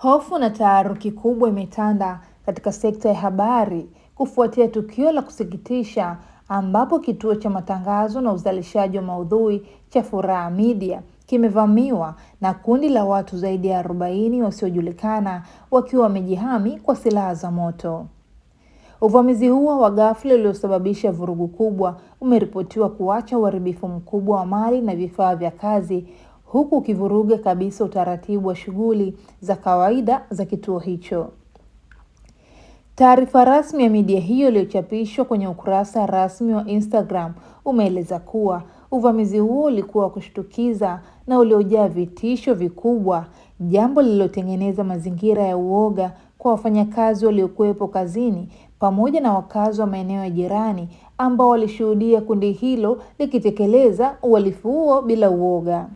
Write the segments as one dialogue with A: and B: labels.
A: Hofu na taharuki kubwa imetanda katika sekta ya habari kufuatia tukio la kusikitisha ambapo kituo cha matangazo na uzalishaji wa maudhui cha Furaha Media kimevamiwa na kundi la watu zaidi ya 40 wasiojulikana wakiwa wamejihami kwa silaha za moto. Uvamizi huo wa ghafla uliosababisha vurugu kubwa umeripotiwa kuacha uharibifu mkubwa wa mali na vifaa vya kazi, huku ukivuruga kabisa utaratibu wa shughuli za kawaida za kituo hicho. Taarifa rasmi ya media hiyo iliyochapishwa kwenye ukurasa rasmi wa Instagram umeeleza kuwa uvamizi huo ulikuwa wa kushtukiza na uliojaa vitisho vikubwa, jambo lililotengeneza mazingira ya uoga kwa wafanyakazi waliokuwepo kazini pamoja na wakazi wa maeneo ya jirani ambao walishuhudia kundi hilo likitekeleza uhalifu huo bila uoga.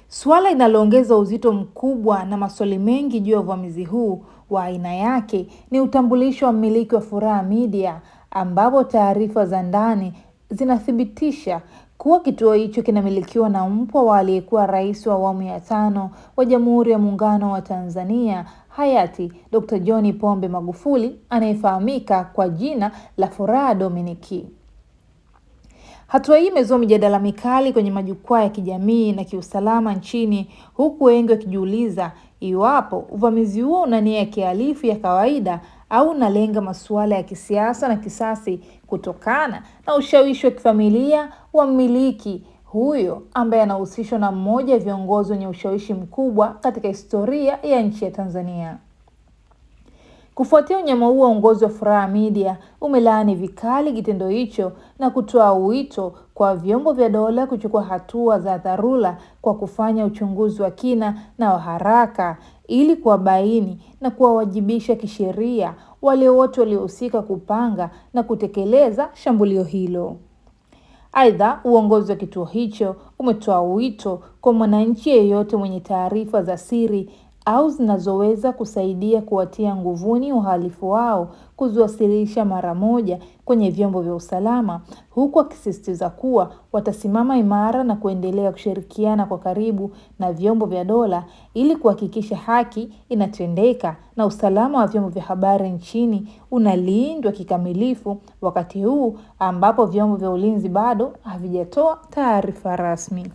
A: Suala linaloongeza uzito mkubwa na maswali mengi juu ya uvamizi huu wa aina yake ni utambulisho wa mmiliki wa Furaha Media, ambapo taarifa za ndani zinathibitisha kuwa kituo hicho kinamilikiwa na mpwa wa aliyekuwa rais wa awamu ya 5 wa Jamhuri ya Muungano wa Tanzania, hayati Dr. John Pombe Magufuli, anayefahamika kwa jina la Furaha Dominic. Hatua hii imezua mijadala mikali kwenye majukwaa ya kijamii na kiusalama nchini, huku wengi wakijiuliza iwapo uvamizi huo una nia ya kihalifu ya kawaida au unalenga masuala ya kisiasa na kisasi kutokana na ushawishi wa kifamilia wa mmiliki huyo ambaye anahusishwa na mmoja wa viongozi wenye ushawishi mkubwa katika historia ya nchi ya Tanzania. Kufuatia unyama huo, uongozi wa Furaha Media umelaani vikali kitendo hicho na kutoa wito kwa vyombo vya dola kuchukua hatua za dharura kwa kufanya uchunguzi wa kina na wa haraka ili kuwabaini na kuwawajibisha kisheria wale wote waliohusika kupanga na kutekeleza shambulio hilo. Aidha, uongozi wa kituo hicho umetoa wito kwa mwananchi yeyote mwenye taarifa za siri au zinazoweza kusaidia kuwatia nguvuni uhalifu wao kuziwasilisha mara moja kwenye vyombo vya usalama, huku akisisitiza kuwa watasimama imara na kuendelea kushirikiana kwa karibu na vyombo vya dola ili kuhakikisha haki inatendeka na usalama wa vyombo vya habari nchini unalindwa kikamilifu, wakati huu ambapo vyombo vya ulinzi bado havijatoa taarifa rasmi.